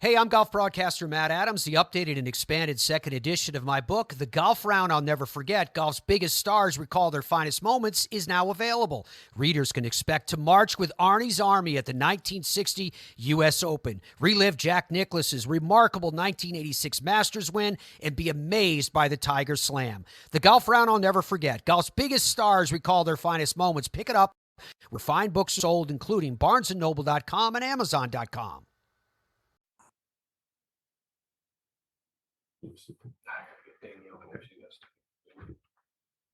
Hey, I'm golf broadcaster Matt Adams. The updated and expanded second edition of my book, The Golf Round I'll Never Forget, Golf's Biggest Stars Recall Their Finest Moments, is now available. Readers can expect to march with Arnie's Army at the 1960 U.S. Open, relive Jack Nicklaus's remarkable 1986 Masters win, and be amazed by the Tiger Slam. The Golf Round I'll Never Forget, Golf's Biggest Stars Recall Their Finest Moments. Pick it up where fine books are sold, including BarnesandNoble.com and Amazon.com.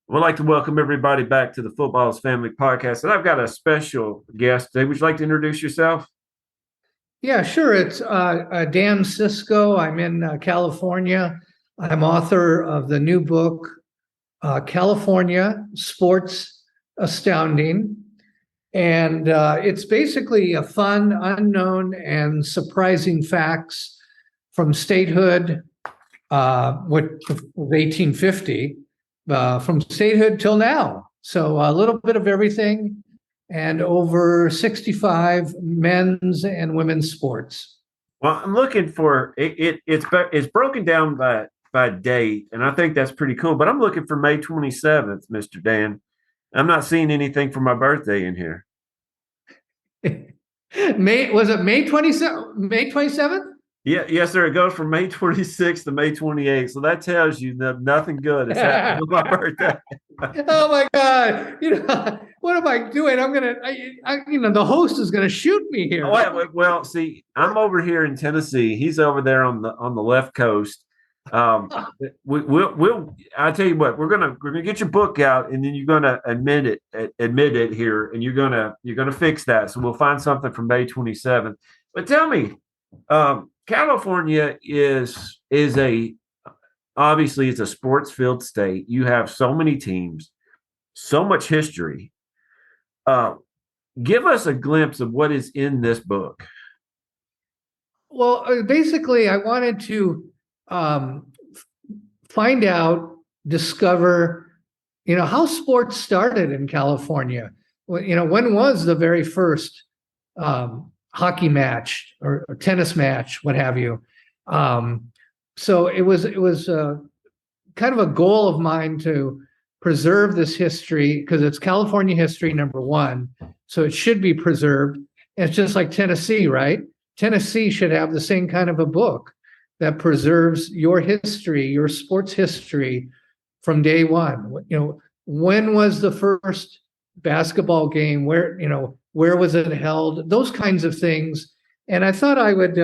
We'd like to welcome everybody back to the Football's Family Podcast. And I've got a special guest today. Would you like to introduce yourself? Yeah, sure. It's Dan Cisco. I'm in California. I'm author of the new book, California Sports Astounding. And it's basically a fun, unknown, and surprising facts from statehood, which was 1850, from statehood till now. So a little bit of everything, and over 65 men's and women's sports. Well, I'm looking for it's broken down by date, and I think that's pretty cool. But I'm looking for May 27th, Mr. Dan. I'm not seeing anything for my birthday in here. May 27th? May 27th? Yeah, yes, sir. It goes from May 26th to May 28th. So that tells you that nothing good is happening with my birthday. Oh my God! What am I doing? The host is gonna shoot me here. Well, see, I'm over here in Tennessee. He's over there on the left coast. We'll I tell you what, we're gonna get your book out, and then you're gonna admit it here, and you're gonna fix that. So we'll find something from May 27th. But tell me, California is obviously it's a sports filled state. You have so many teams, so much history. Give us a glimpse of what is in this book. Well, basically, I wanted to find out, discover, how sports started in California. When was the very first hockey match or tennis match, what have you. So it was kind of a goal of mine to preserve this history, because it's California history, number one. So it should be preserved. And it's just like Tennessee, right? Tennessee should have the same kind of a book that preserves your history, your sports history from day one. When was the first basketball game? Where was it held? Those kinds of things. And I thought I would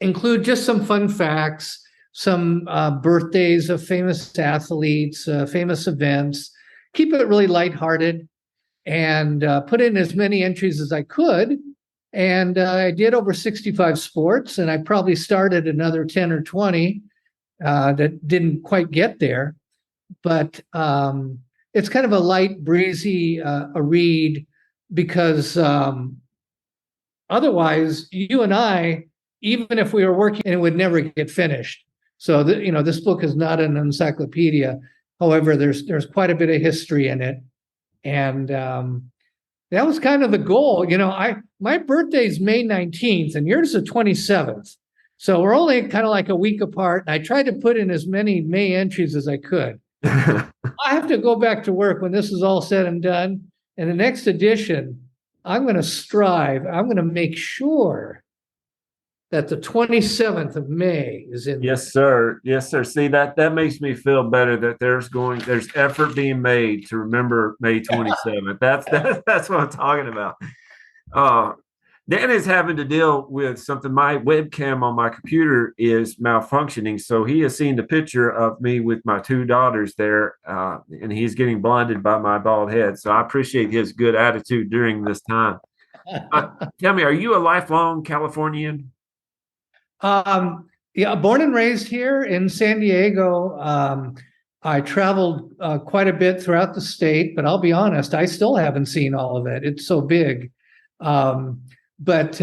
include just some fun facts, some birthdays of famous athletes, famous events, keep it really lighthearted, and put in as many entries as I could. And I did over 65 sports, and I probably started another 10 or 20 that didn't quite get there. But it's kind of a light, breezy a read, because otherwise, you and I, even if we were working, it would never get finished. So this book is not an encyclopedia. However, there's quite a bit of history in it, and that was kind of the goal. My birthday's May 19th, and yours is the 27th. So we're only kind of like a week apart. And I tried to put in as many May entries as I could. I have to go back to work when this is all said and done. And the next edition, I'm going to make sure that the 27th of May is in. Yes, sir. Yes, sir. See, that makes me feel better that there's effort being made to remember May 27th. That's what I'm talking about. Dan is having to deal with something. My webcam on my computer is malfunctioning, so he has seen the picture of me with my two daughters there, and he's getting blinded by my bald head. So I appreciate his good attitude during this time. Tell me, are you a lifelong Californian? Yeah, born and raised here in San Diego. I traveled quite a bit throughout the state, but I'll be honest, I still haven't seen all of it. It's so big. But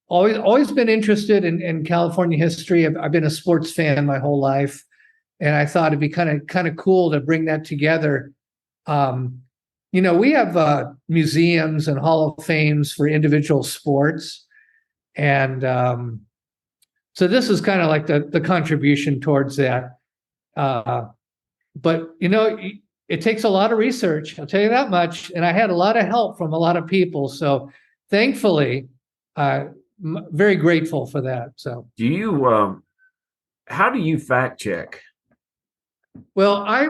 always been interested in California history. I've been a sports fan my whole life, and I thought it'd be kind of cool to bring that together. We have museums and hall of fames for individual sports, and So this is kind of like the contribution towards that. But it takes a lot of research. I'll tell you that much. And I had a lot of help from a lot of people. So thankfully, very grateful for that. So Do you how do you fact check? well, I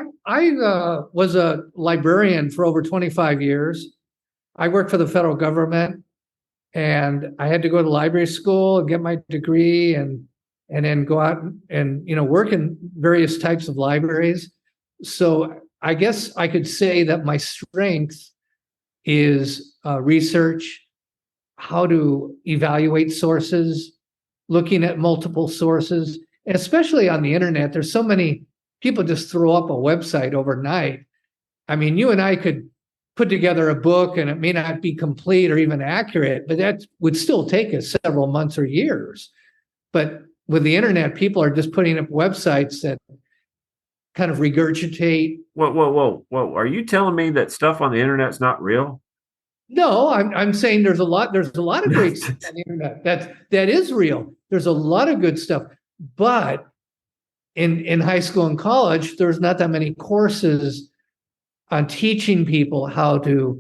was a librarian for over 25 years. I worked for the federal government, and I had to go to library school and get my degree, and then go out and work in various types of libraries. So I guess I could say that my strength is research, how to evaluate sources, looking at multiple sources, and especially on the internet. There's so many people just throw up a website overnight. I mean, you and I could put together a book and it may not be complete or even accurate, but that would still take us several months or years. But with the internet, people are just putting up websites that kind of regurgitate. Whoa. Are you telling me that stuff on the internet's not real? No, I'm saying there's a lot of great stuff on the internet that is real. There's a lot of good stuff. But in high school and college, there's not that many courses on teaching people how to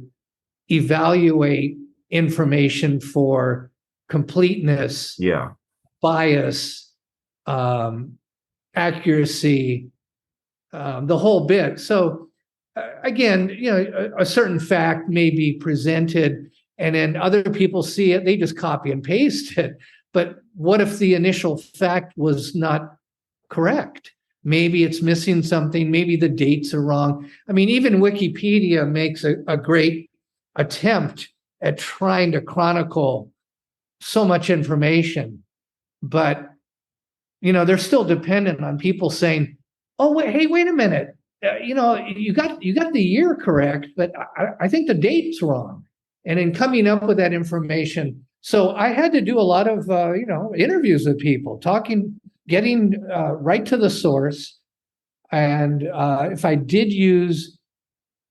evaluate information for completeness, bias, accuracy, the whole bit. So again, a certain fact may be presented and then other people see it, they just copy and paste it. But what if the initial fact was not correct? Maybe it's missing something. Maybe the dates are wrong. I mean, even Wikipedia makes a great attempt at trying to chronicle so much information, but they're still dependent on people saying, "Oh, wait a minute. You got the year correct, but I think the date's wrong." And in coming up with that information, so I had to do a lot of interviews with people, getting right to the source. And if I did use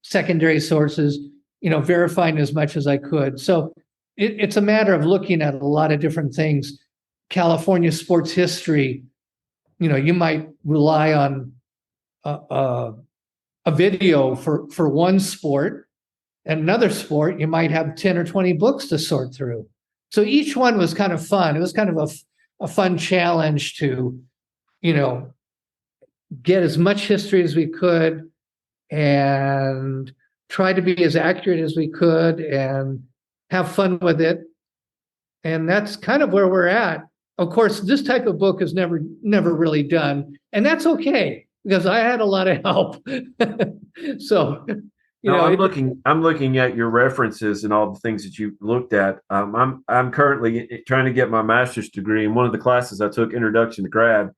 secondary sources, verifying as much as I could. So it's a matter of looking at a lot of different things. California sports history, you might rely on a video for one sport, and another sport, you might have 10 or 20 books to sort through. So each one was kind of fun. It was kind of a fun challenge to, get as much history as we could and try to be as accurate as we could and have fun with it. And that's kind of where we're at. Of course, this type of book is never really done. And that's okay, because I had a lot of help. So, I'm looking at your references and all the things that you looked at. I'm currently trying to get my master's degree. In one of the classes I took, Introduction to Grad,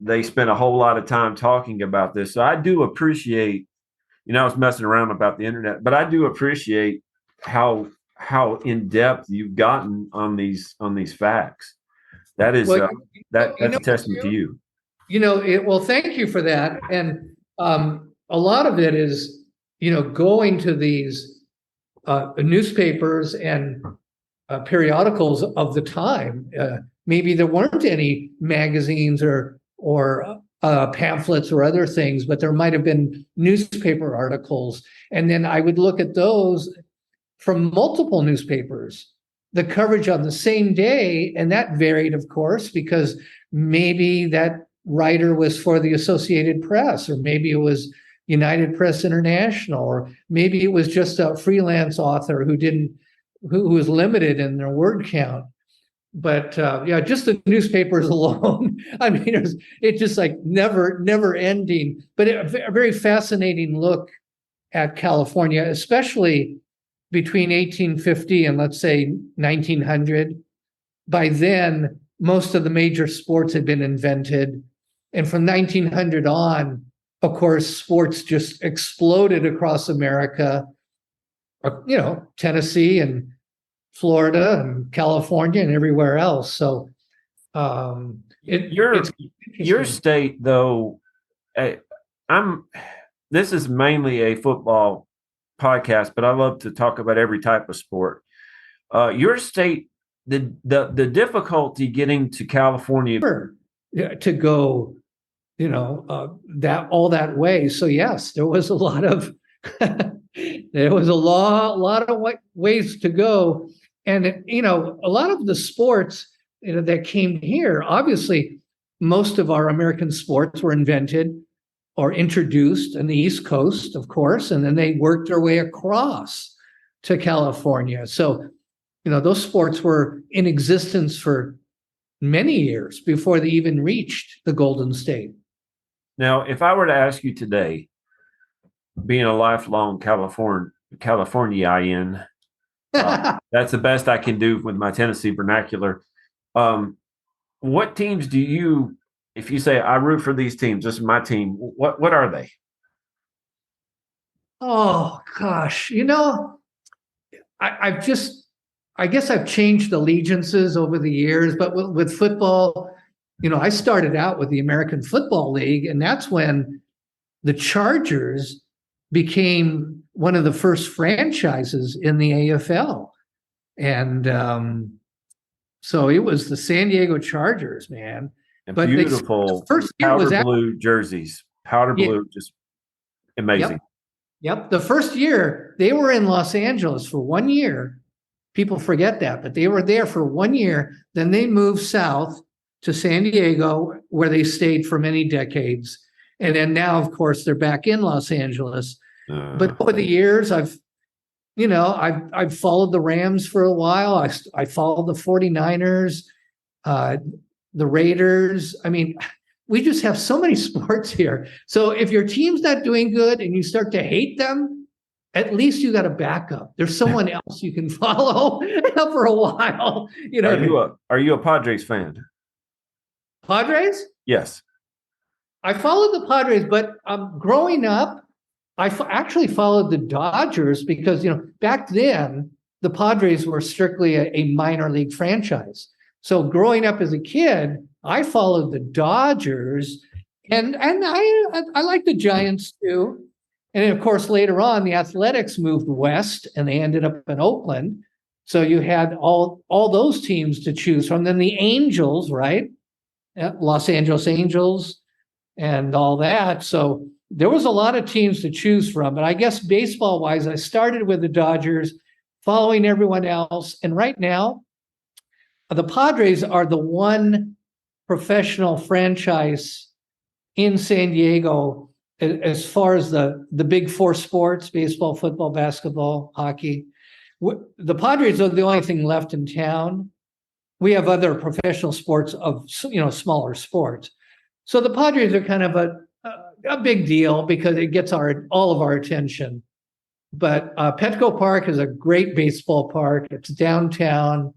they spent a whole lot of time talking about this. So I do appreciate, I was messing around about the internet, but I do appreciate how in depth you've gotten on these facts. That is that's a testament to you. Well, thank you for that. And a lot of it is, going to these newspapers and periodicals of the time. Maybe there weren't any magazines or pamphlets or other things, but there might have been newspaper articles. And then I would look at those from multiple newspapers, the coverage on the same day. And that varied, of course, because maybe that writer was for the Associated Press, or maybe it was United Press International, or maybe it was just a freelance author who was limited in their word count. But just the newspapers alone, I mean, it's just like never ending, but a very fascinating look at California, especially between 1850 and let's say 1900. By then, most of the major sports had been invented. And from 1900 on, of course, sports just exploded across America, Tennessee and Florida and California and everywhere else. So your state, though, this is mainly a football podcast, but I love to talk about every type of sport. Your state the difficulty getting to California. To go, that all that way. So yes, there was a lot of there was a lot of ways to go, and a lot of the sports that came here. Obviously, most of our American sports were invented or introduced in the East Coast, of course, and then they worked their way across to California. So, those sports were in existence for many years before they even reached the Golden State. Now, if I were to ask you today, being a lifelong Californian, that's the best I can do with my Tennessee vernacular. What teams do you, if you say I root for these teams, this is my team, what are they? Oh gosh, I guess I've changed allegiances over the years, but with football, I started out with the American Football League, and that's when the Chargers became one of the first franchises in the AFL. And so it was the San Diego Chargers, man. And but beautiful first powder blue jerseys, powder blue, just amazing. Yep. The first year they were in Los Angeles for 1 year. People forget that, but they were there for 1 year. Then they moved south to San Diego, where they stayed for many decades. And then now, of course, they're back in Los Angeles. But over the years, I've followed the Rams for a while. I followed the 49ers, the Raiders. I mean, we just have so many sports here. So if your team's not doing good and you start to hate them, at least you got a backup. There's someone else you can follow for a while. Are you a Padres fan? Padres? Yes. I followed the Padres, but growing up, I actually followed the Dodgers because, back then, the Padres were strictly a minor league franchise. So growing up as a kid, I followed the Dodgers, and I like the Giants too. And then, of course, later on, the Athletics moved west, and they ended up in Oakland. So you had all those teams to choose from. Then the Angels, right? Los Angeles Angels and all that. So there was a lot of teams to choose from. But I guess baseball-wise, I started with the Dodgers, following everyone else. And right now, the Padres are the one professional franchise in San Diego as far as the big four sports: baseball, football, basketball, hockey. The Padres are the only thing left in town. We have other professional sports of, smaller sports. So the Padres are kind of a big deal because it gets all of our attention. But Petco Park is a great baseball park. It's downtown.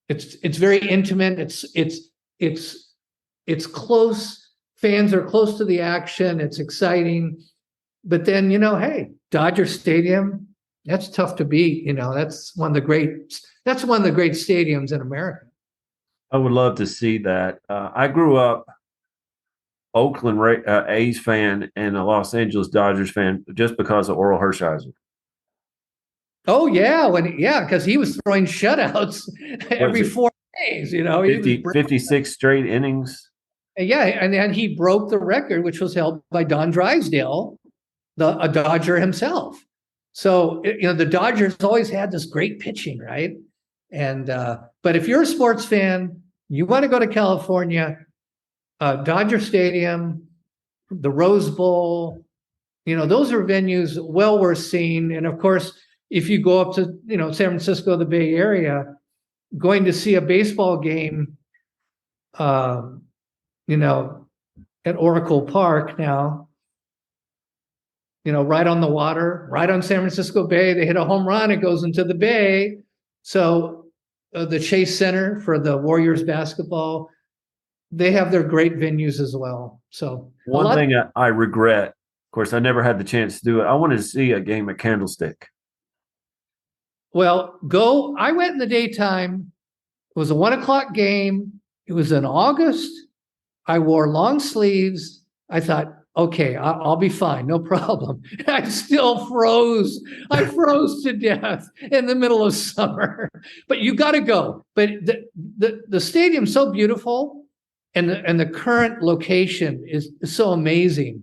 It's very intimate. It's close. Fans are close to the action. It's exciting. But then, hey, Dodger Stadium, that's tough to beat. That's one of the great stadiums in America. I would love to see that. I grew up Oakland A's fan and a Los Angeles Dodgers fan just because of Oral Hershiser. Oh yeah, because he was throwing shutouts every 4 days. 56 straight innings. Yeah, and then he broke the record, which was held by Don Drysdale, a Dodger himself. So the Dodgers always had this great pitching, right? And but if you're a sports fan, you want to go to California, Dodger Stadium, the Rose Bowl, those are venues well worth seeing. And of course, if you go up to San Francisco, the Bay Area, going to see a baseball game, at Oracle Park now, right on the water, right on San Francisco Bay. They hit a home run, it goes into the bay. So the Chase Center for the Warriors basketball, they have their great venues as well. So one thing I regret, of course, I never had the chance to do it. I wanted to see a game at Candlestick. Well, I went in the daytime. It was a 1:00 game. It was in August. I wore long sleeves. I thought, Okay, I'll be fine, no problem. I still froze. I froze to death in the middle of summer. But you got to go. But the stadium's so beautiful, and the current location is so amazing.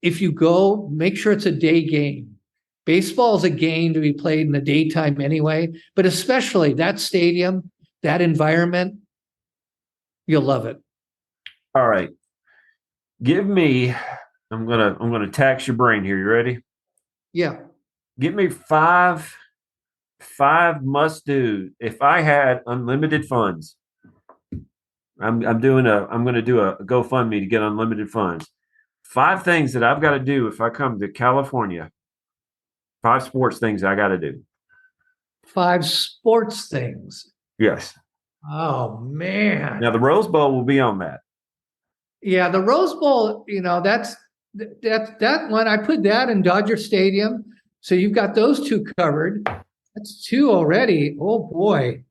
If you go, make sure it's a day game. Baseball is a game to be played in the daytime anyway, but especially that stadium, that environment, you'll love it. All right. Give me, I'm gonna tax your brain here. You ready? Yeah. Give me five must do. If I had unlimited funds, I'm gonna do a GoFundMe to get unlimited funds. 5 things that I've got to do if I come to California. 5 sports things I got to do. 5 sports things. Yes. Oh man. Now the Rose Bowl will be on that. Yeah, the Rose Bowl, that's that one. I put that in Dodger Stadium. So you've got those 2 covered. That's 2 already. Oh boy.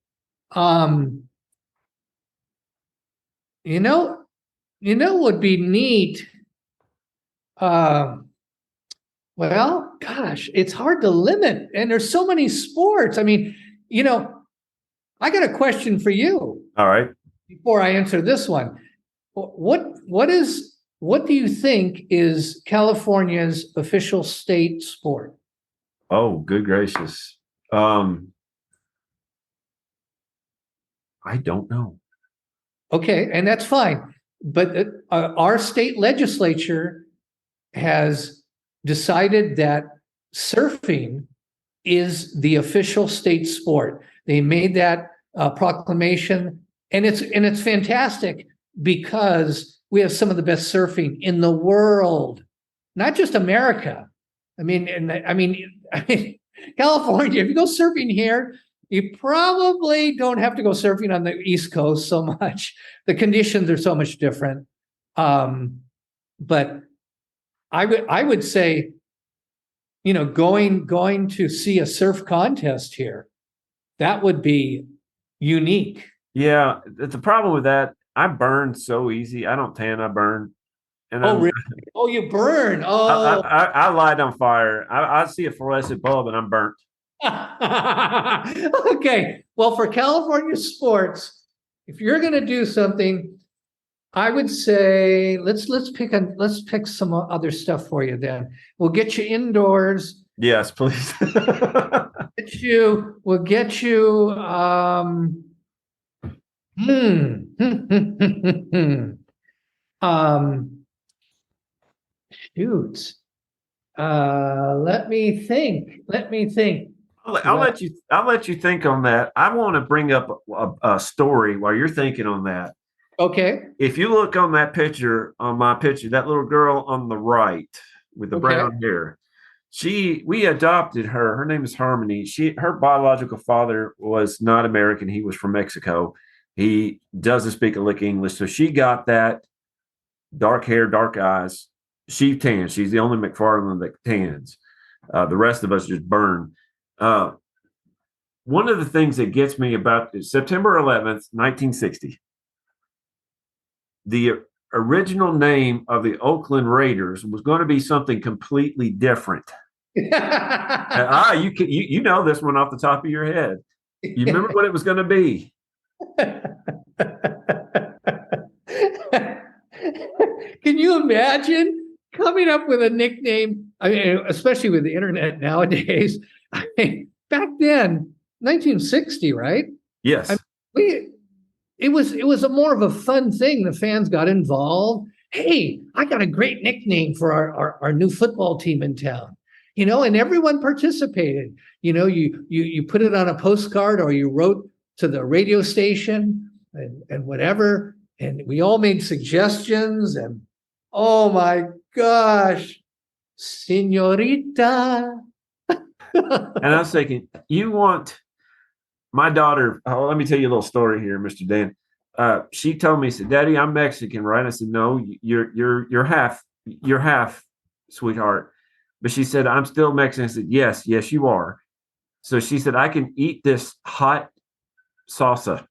Would be neat. Well, gosh, it's hard to limit. And there's so many sports. I mean, I got a question for you. All right. Before I answer this one. What do you think is California's official state sport? Oh, good gracious. I don't know. Okay, and that's fine. But our state legislature has decided that surfing is the official state sport. They made that proclamation, and it's fantastic because we have some of the best surfing in the world, not just America. I mean, California. If you go surfing here, you probably don't have to go surfing on the East Coast so much. The conditions are so much different. But I would say, going to see a surf contest here, that would be unique. Yeah, the problem with that, I burn so easy. I don't tan, I burn. And really? Oh, you burn. Oh, I light on fire. I see a fluorescent bulb and I'm burnt. Okay. Well, for California sports, if you're going to do something, I would say let's pick some other stuff for you. Then we'll get you indoors. Yes, please. We'll get you. Shoot. Let me think. I'll let you think on that. I want to bring up a story while you're thinking on that. Okay. If you look on that picture, on my picture, that little girl on the right with the brown hair, we adopted her. Her name is Harmony. Her biological father was not American. He was from Mexico. He doesn't speak a lick English. So she got that dark hair, dark eyes. She tans. She's the only McFarland that tans. The rest of us just burn. One of the things that gets me about is September 11th, 1960. The original name of the Oakland Raiders was going to be something completely different. You know this one off the top of your head. You remember what it was going to be? Can you imagine coming up with a nickname? I mean, especially with the internet nowadays. I mean, back then, 1960, right? Yes. It was a more of a fun thing. The fans got involved. Hey, I got a great nickname for our new football team in town. And everyone participated. You put it on a postcard or you wrote to the radio station and whatever. And we all made suggestions. And oh my gosh, señorita. And I was thinking, you want my daughter. Oh, let me tell you a little story here, Mr. Dan. She told me, said, "Daddy, I'm Mexican, right?" I said, "No, you're half, sweetheart." But she said, "I'm still Mexican." I said, yes, you are. So she said, "I can eat this hot salsa."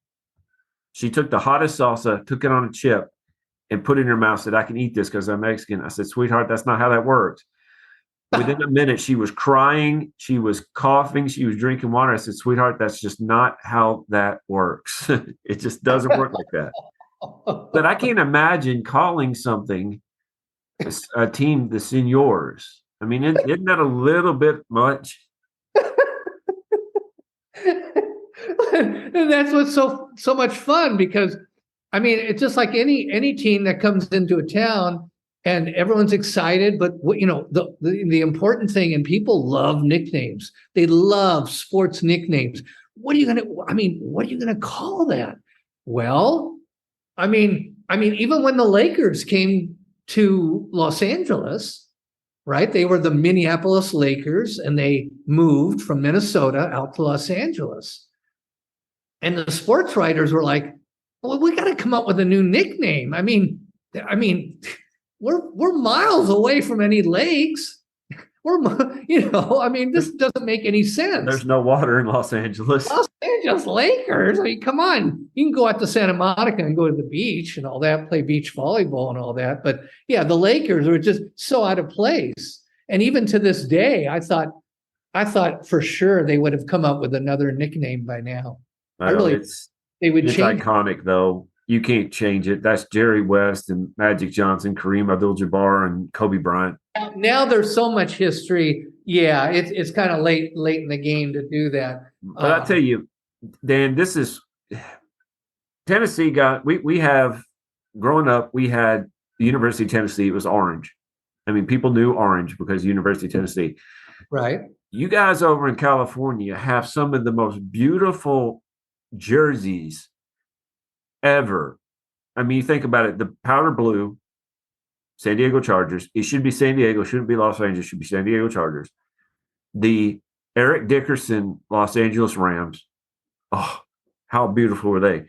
She took the hottest salsa, took it on a chip, and put it in her mouth, said, I can eat this because I'm Mexican. I said, sweetheart, that's not how that works. Within a minute, she was crying, she was coughing, she was drinking water. I said, sweetheart, that's just not how that works. It just doesn't work like that. But I can't imagine calling something a team the Seniors. I mean, isn't that a little bit much? And that's what's so much fun, because I mean, it's just like any team that comes into a town and everyone's excited, but the important thing, and people love nicknames. They love sports nicknames. What are you gonna call that? Well, I mean, even when the Lakers came to Los Angeles, right? They were the Minneapolis Lakers, and they moved from Minnesota out to Los Angeles. And the sports writers were like, well, we got to come up with a new nickname. I mean, we're miles away from any lakes. This doesn't make any sense. There's no water in Los Angeles. Los Angeles Lakers. I mean, come on. You can go out to Santa Monica and go to the beach and all that, play beach volleyball and all that. But yeah, the Lakers were just so out of place. And even to this day, I thought for sure they would have come up with another nickname by now. It's iconic though. You can't change it. That's Jerry West and Magic Johnson, Kareem Abdul-Jabbar, and Kobe Bryant. Now there's so much history. Yeah, it's kind of late in the game to do that. But I tell you, Dan, this is Tennessee we have growing up, we had the University of Tennessee. It was orange. I mean, people knew orange because University of Tennessee. Right. You guys over in California have some of the most beautiful jerseys ever. I mean, you think about it, the powder blue, San Diego Chargers. It should be San Diego, shouldn't be Los Angeles, should be San Diego Chargers. The Eric Dickerson Los Angeles Rams. Oh, how beautiful were they?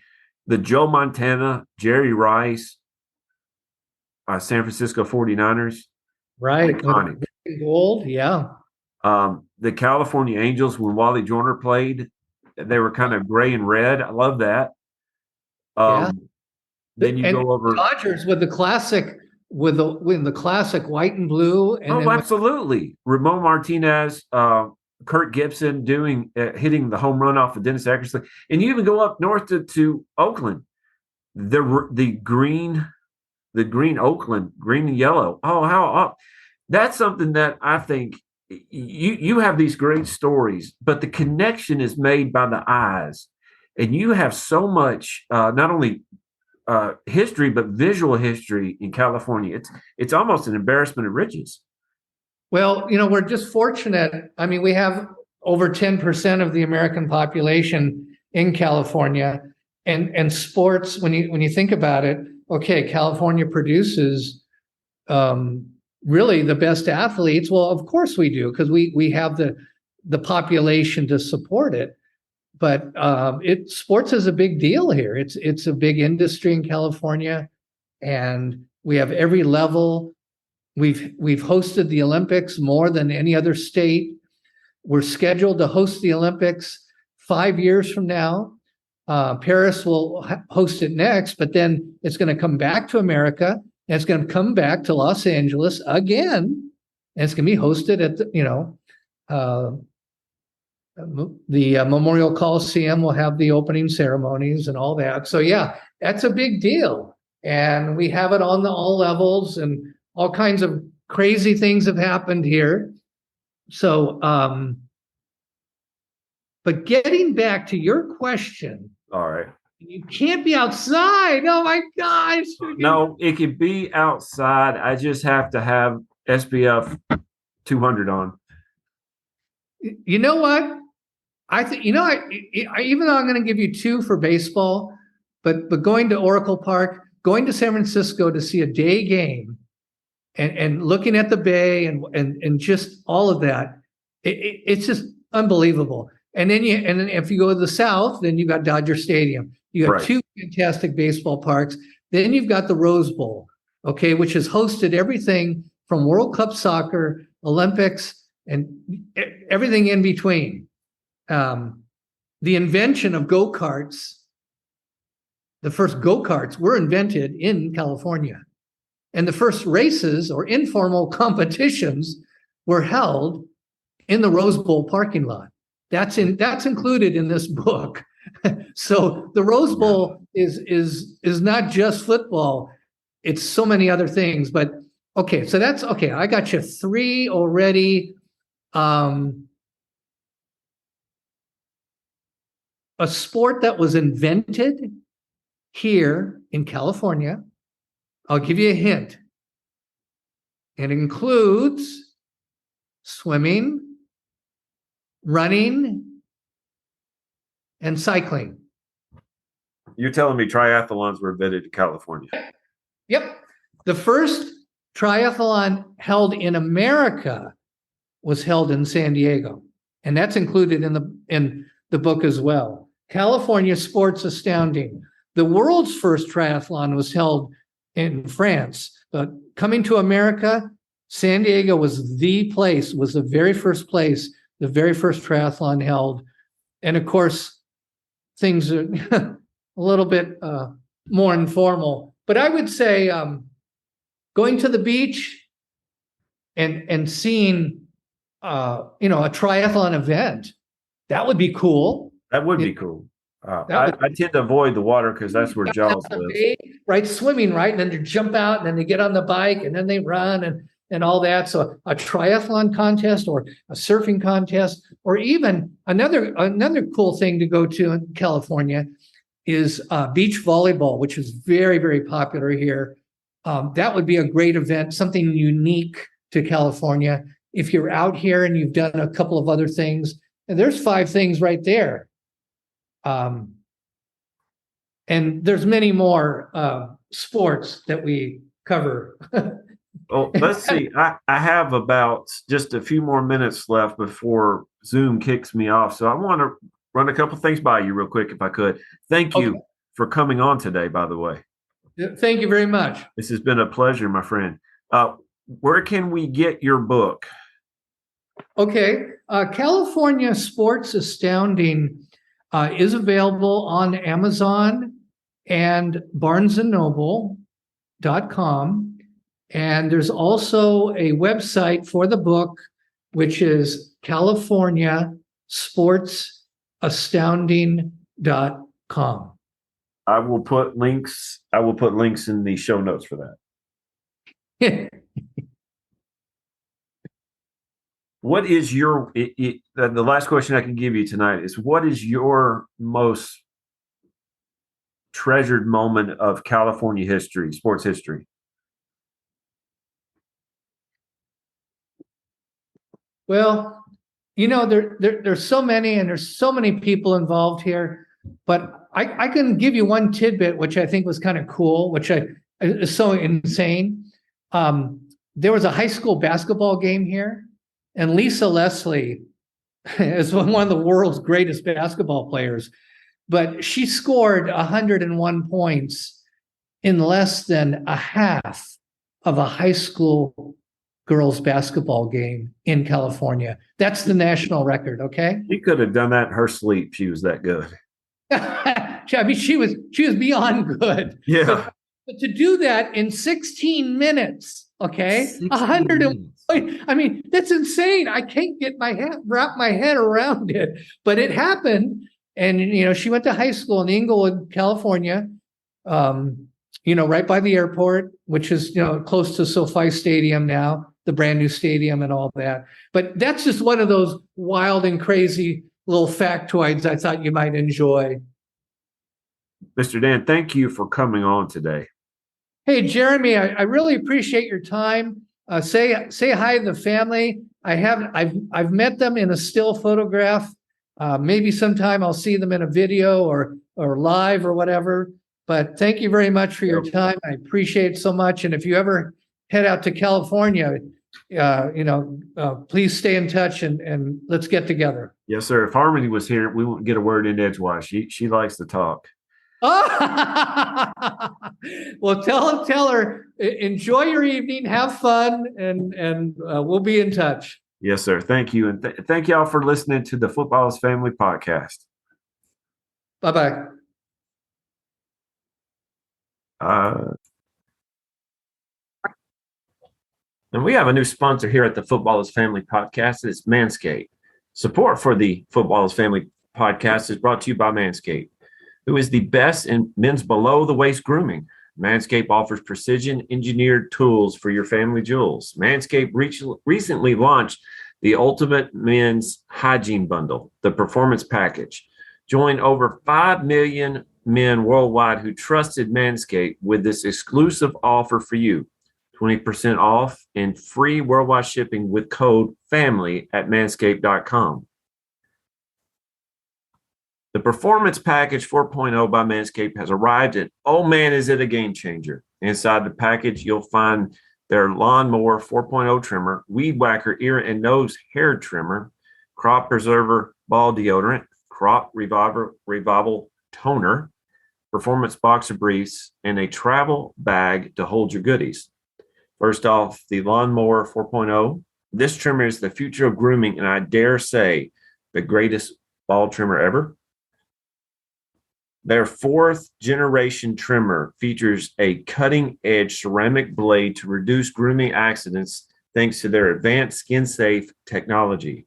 The Joe Montana, Jerry Rice, San Francisco 49ers. Right. Iconic. Gold, yeah. The California Angels, when Wally Joyner played, they were kind of gray and red. I love that. Then you go over Dodgers with the classic, with the classic white and blue. And absolutely. Ramon Martinez, Kurt Gibson hitting the home run off of Dennis Eckersley. And you even go up north to Oakland, the green Oakland, green and yellow. That's something that I think you have these great stories, but the connection is made by the eyes. And you have so much, not only history, but visual history in California. It's almost an embarrassment of riches. Well, we're just fortunate. I mean, we have over 10% of the American population in California, and sports. When you think about it, okay, California produces really the best athletes. Well, of course we do, because we have the population to support it. But sports is a big deal here. It's a big industry in California, and we have every level. We've hosted the Olympics more than any other state. We're scheduled to host the Olympics 5 years from now. Paris will host it next, but then it's going to come back to America, and it's going to come back to Los Angeles again, and it's going to be hosted at the Memorial Coliseum. Will have the opening ceremonies and all that. So yeah, that's a big deal, and we have it on all levels, and all kinds of crazy things have happened here. So, but getting back to your question. All right. You can't be outside. Oh my gosh. No, it could be outside. I just have to have SPF 200 on. You know what? I think, even though I'm going to give you 2 for baseball, but going to Oracle Park, going to San Francisco to see a day game, and looking at the bay and just all of that, it's just unbelievable. And then if you go to the south, then you got Dodger Stadium. You have 2 fantastic baseball parks. Then you've got the Rose Bowl, okay, which has hosted everything from World Cup soccer, Olympics, and everything in between. The invention of go-karts the first go-karts were invented in California. And the first races or informal competitions were held in the Rose Bowl parking lot. That's included in this book. So the Rose Bowl is not just football. It's so many other things. But okay, so that's okay. I got you 3 already. A sport that was invented here in California. I'll give you a hint. It includes swimming, running, and cycling. You're telling me triathlons were invented in California? Yep. The first triathlon held in America was held in San Diego, and that's included in the book as well. California Sports Astounding. The world's first triathlon was held in France, but coming to America, San Diego was the place, was the very first place, the very first triathlon held. And of course, things are a little bit more informal. But I would say going to the beach and seeing, a triathlon event, that would be cool. That would be cool. I tend to avoid the water because that's where Jaws lives. Right, swimming, right? And then they jump out and then they get on the bike and then they run and all that. So a triathlon contest or a surfing contest, or even another cool thing to go to in California is beach volleyball, which is very, very popular here. That would be a great event, something unique to California. If you're out here and you've done a couple of other things, and there's 5 things right there. And there's many more sports that we cover. Well, let's see. I have about just a few more minutes left before Zoom kicks me off. So I want to run a couple things by you real quick, if I could. Thank you for coming on today, by the way. Thank you very much. This has been a pleasure, my friend. Where can we get your book? Okay. California Sports Astounding is available on Amazon and BarnesandNoble.com. And there's also a website for the book, which is CaliforniaSportsAstounding.com. I will put links in the show notes for that. What is the last question I can give you tonight is, what is your most treasured moment of California history, sports history? Well, there's so many, and there's so many people involved here, but I can give you one tidbit, which I think was kind of cool, which is so insane. There was a high school basketball game here, and Lisa Leslie is one of the world's greatest basketball players, but she scored 101 points in less than a half of a high school girls basketball game in California. That's the national record, okay? She could have done that in her sleep. She was that good. I mean, she was beyond good. Yeah. But to do that in 16 minutes, okay? 100. I mean, that's insane. I can't wrap my head around it. But it happened. And, she went to high school in Inglewood, California, right by the airport, which is, close to SoFi Stadium now, the brand new stadium and all that. But that's just one of those wild and crazy little factoids I thought you might enjoy. Mr. Dan, thank you for coming on today. Hey, Jeremy, I really appreciate your time. Say hi to the family. I've met them in a still photograph. Maybe sometime I'll see them in a video or live or whatever. But thank you very much for your time. I appreciate it so much. And if you ever head out to California, please stay in touch and let's get together. Yes, sir. If Harmony was here, we wouldn't get a word in edgewise. She likes to talk. Well, tell her, enjoy your evening, have fun, and we'll be in touch. Yes, sir. Thank you. And thank y'all for listening to the Footballers Family Podcast. Bye-bye. And we have a new sponsor here at the Football is Family podcast. It's Manscaped. Support for the Football is Family podcast is brought to you by Manscaped, who is the best in men's below-the-waist grooming. Manscaped offers precision-engineered tools for your family jewels. Manscaped recently launched the Ultimate Men's Hygiene Bundle, the Performance Package. Join over 5 million men worldwide who trusted Manscaped with this exclusive offer for you. 20% off and free worldwide shipping with code FAMILY at manscaped.com. The Performance Package 4.0 by Manscaped has arrived, and oh man, is it a game changer. Inside the package, you'll find their Lawnmower 4.0 trimmer, Weed Whacker ear and nose hair trimmer, Crop Preserver ball deodorant, Crop Revival toner, Performance boxer briefs, and a travel bag to hold your goodies. First off, the Lawnmower 4.0. This trimmer is the future of grooming, and I dare say the greatest ball trimmer ever. Their 4th generation trimmer features a cutting-edge ceramic blade to reduce grooming accidents thanks to their advanced skin-safe technology.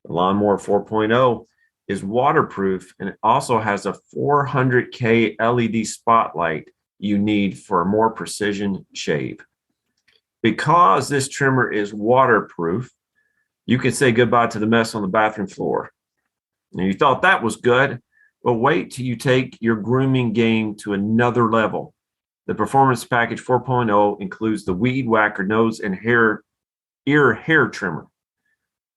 The Lawnmower 4.0 is waterproof, and it also has a 400K LED spotlight you need for a more precision shave. Because this trimmer is waterproof, you can say goodbye to the mess on the bathroom floor. Now, you thought that was good, but wait till you take your grooming game to another level. The Performance Package 4.0 includes the Weed Whacker nose and ear hair trimmer.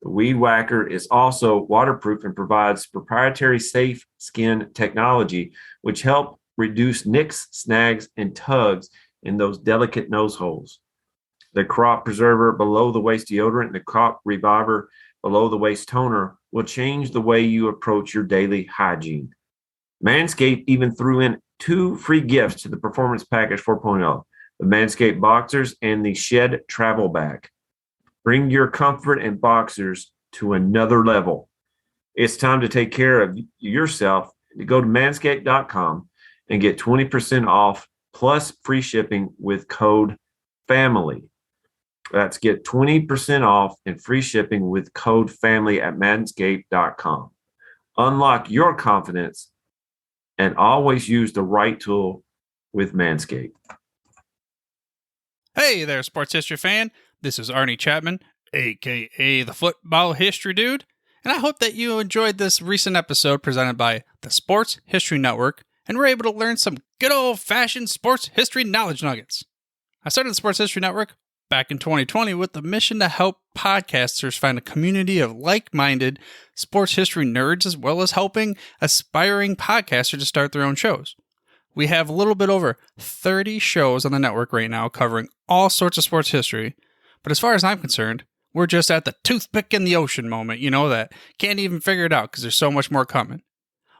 The Weed Whacker is also waterproof and provides proprietary safe skin technology, which help reduce nicks, snags, and tugs in those delicate nose holes. The Crop Preserver below the waist deodorant and the Crop Reviver below the waist toner will change the way you approach your daily hygiene. Manscaped even threw in 2 free gifts to the Performance Package 4.0, the Manscaped Boxers and the Shed Travel Bag. Bring your comfort and boxers to another level. It's time to take care of yourself. Go to manscaped.com and get 20% off plus free shipping with code FAMILY. That's get 20% off and free shipping with code FAMILY at manscaped.com. Unlock your confidence and always use the right tool with Manscaped. Hey there, sports history fan. This is Arnie Chapman, a.k.a. the Football History Dude, and I hope that you enjoyed this recent episode presented by the Sports History Network and were able to learn some good old-fashioned sports history knowledge nuggets. I started the Sports History Network back in 2020 with the mission to help podcasters find a community of like-minded sports history nerds, as well as helping aspiring podcasters to start their own shows. We have a little bit over 30 shows on the network right now covering all sorts of sports history, but as far as I'm concerned, we're just at the toothpick in the ocean moment, that can't even figure it out because there's so much more coming.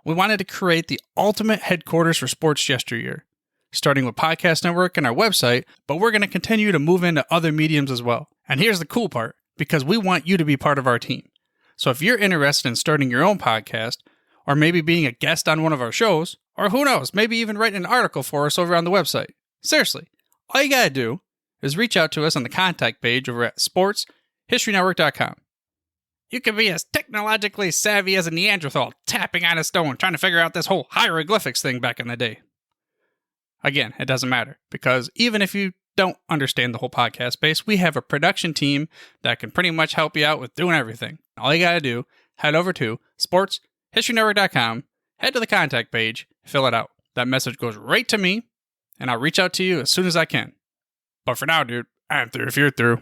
We wanted to create the ultimate headquarters for sports yesteryear, starting with Podcast Network and our website, but we're going to continue to move into other mediums as well. And here's the cool part, because we want you to be part of our team. So if you're interested in starting your own podcast, or maybe being a guest on one of our shows, or who knows, maybe even writing an article for us over on the website. Seriously, all you gotta do is reach out to us on the contact page over at sportshistorynetwork.com. You can be as technologically savvy as a Neanderthal tapping on a stone trying to figure out this whole hieroglyphics thing back in the day. Again, it doesn't matter, because even if you don't understand the whole podcast space, we have a production team that can pretty much help you out with doing everything. All you gotta do, head over to sportshistorynetwork.com, head to the contact page, fill it out. That message goes right to me, and I'll reach out to you as soon as I can. But for now, dude, I'm through if you're through.